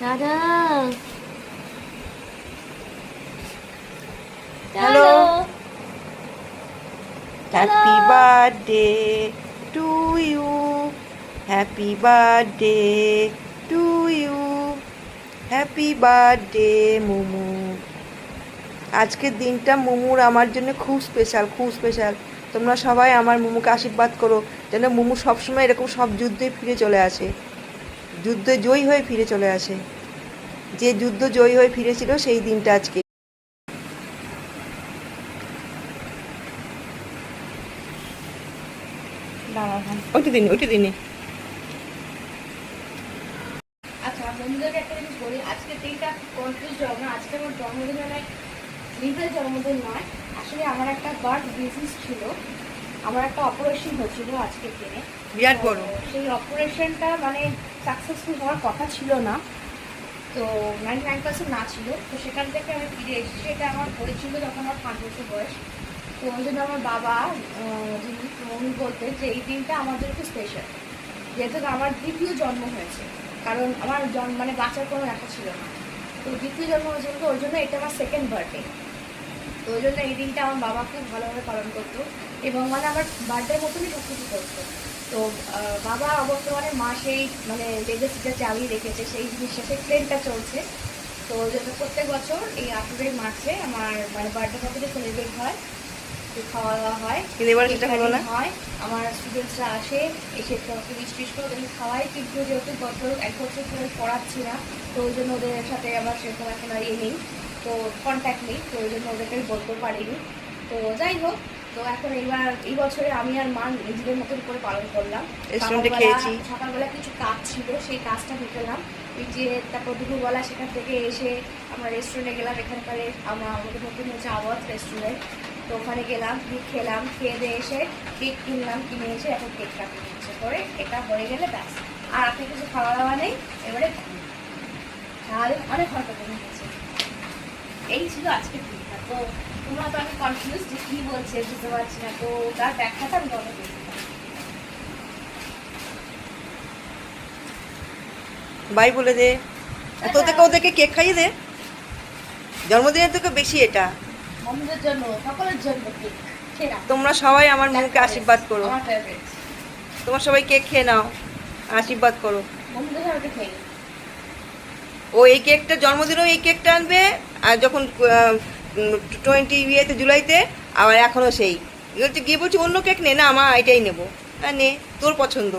দাদা hello, happy birthday to you, happy birthday to you, happy birthday Mumu. আজকের দিনটা মুমুর আমার জন্য খুব স্পেশাল, খুব স্পেশাল। তোমরা সবাই আমার মুমুকে আশীর্বাদ করো যেন মুমু সবসময় এরকম সব যুদ্ধে ফিরে চলে আসে, যুদ্ধে জয়ী হয়ে ফিরে চলে আসে। যে যুদ্ধ জয়ী হয়ে ফিরেছিল সেই দিনটা আজকে। ওইটা দিনে আচ্ছা, বন্ধুদেরকে একটা জিনিস বলি, আজকের দিনটা কনফিউজ হবে না। আজকে আমার জন্মদিন নয়, লিগেল জন্মদিন নয়। আসলে আমার একটা বার্থ ডিজিজ ছিল, আমার একটা অপারেশন হয়েছিল আজকের দিনে, বিরাট বড়। সেই অপারেশনটা মানে সাকসেসফুল হওয়ার কথা ছিল না, তো 99% না ছিল। তো সেখান থেকে আমি ফিরে এসেছি। এটা আমার হয়েছিল যখন আমার 5 বছর বয়স। তো ওই জন্য আমার বাবা যিনি উনি বলতেন যে এই দিনটা আমাদের খুব স্পেশাল, যেহেতু আমার দ্বিতীয় জন্ম হয়েছে। কারণ আমার মানে বাচ্চার কোনো দেখা ছিল না, তো দ্বিতীয় জন্ম হয়েছিল, তো ওই জন্য এটা আমার সেকেন্ড বার্থডে। তো ওই জন্য এই দিনটা আমার বাবা খুব ভালোভাবে পালন করতো এবং মানে আমার বার্থডে মতনই সব কিছু করতো। তো বাবা বর্তমানে মা সেই মানে লেগেসিটা চালিয়ে রেখেছে, সেই জিনিসটা সেই ট্রেনটা চলছে। তো ওই জন্য প্রত্যেক বছর এই 18 মার্চে আমার মানে বার্থডে মতো সেলিব্রেট হয়, খাওয়া দাওয়া হয়, হয়। আমার স্টুডেন্টসরা আসে, এসে কাউকে মিষ্টি করে ওদের খাওয়াই, কিন্তু যেহেতু গত 1 বছর ধরে পড়াচ্ছি না, তো ওই জন্য ওদের সাথে আবার সেরকম এখন আর নেই, তো কন্ট্যাক্ট নেই, তো ওই জন্য ওদেরকে বলতে পারিনি। তো যাই হোক, তো এখন এই বছরে আমি আর মা নিজেদের মতন করে পালন করলাম। সকালবেলা কিছু কাজ ছিল, সেই কাজটা ঢুকলাম, তারপর দুপুরবেলা সেখান থেকে এসে আমরা রেস্টুরেন্টে গেলাম। এখানকার আমাদের নতুন হচ্ছে আওয়াজ রেস্টুরেন্ট, তো ওখানে গেলাম, খেলাম, খেয়ে দিয়ে এসে কেক কিনলাম, কিনে এসে এখন কেক কাটতে ইচ্ছে করে। এটা হয়ে গেলে ব্যাস, আর আপনি কিছু খাওয়া দাওয়া নেই, এবারে তাহলে অনেক হয়তো কমে গেছে। এই ছিল আজকের দিনটা। তো তোমরা তো আমি কনফিউজ যে কী বলছে বুঝতে পারছি না, তো তার ব্যাখ্যাটা আমি তোমাকে দিই। বাই বলে দে, তোদেরকে ওদেরকে কেক খাইয়ে দে। জন্মদিনের থেকে বেশি এটা বন্ধুদের জন্য, সকলের জন্য কেক খেয়ে নাও। তোমরা সবাই আমার মুখে আশীর্বাদ করো। আমার ফেভারিট। তোমরা সবাই কেক খেয়ে নাও, আশীর্বাদ করো। বন্ধুদের সাথে খেয়ে নিই। ও এই কেকটা জন্মদিনেও এই কেকটা আনবে, আর যখন 20 জুলাইতে আবার এখনও সেই গিয়ে বলছি অন্য কেক নে, না মা এটাই নেবো। নে তোর পছন্দ।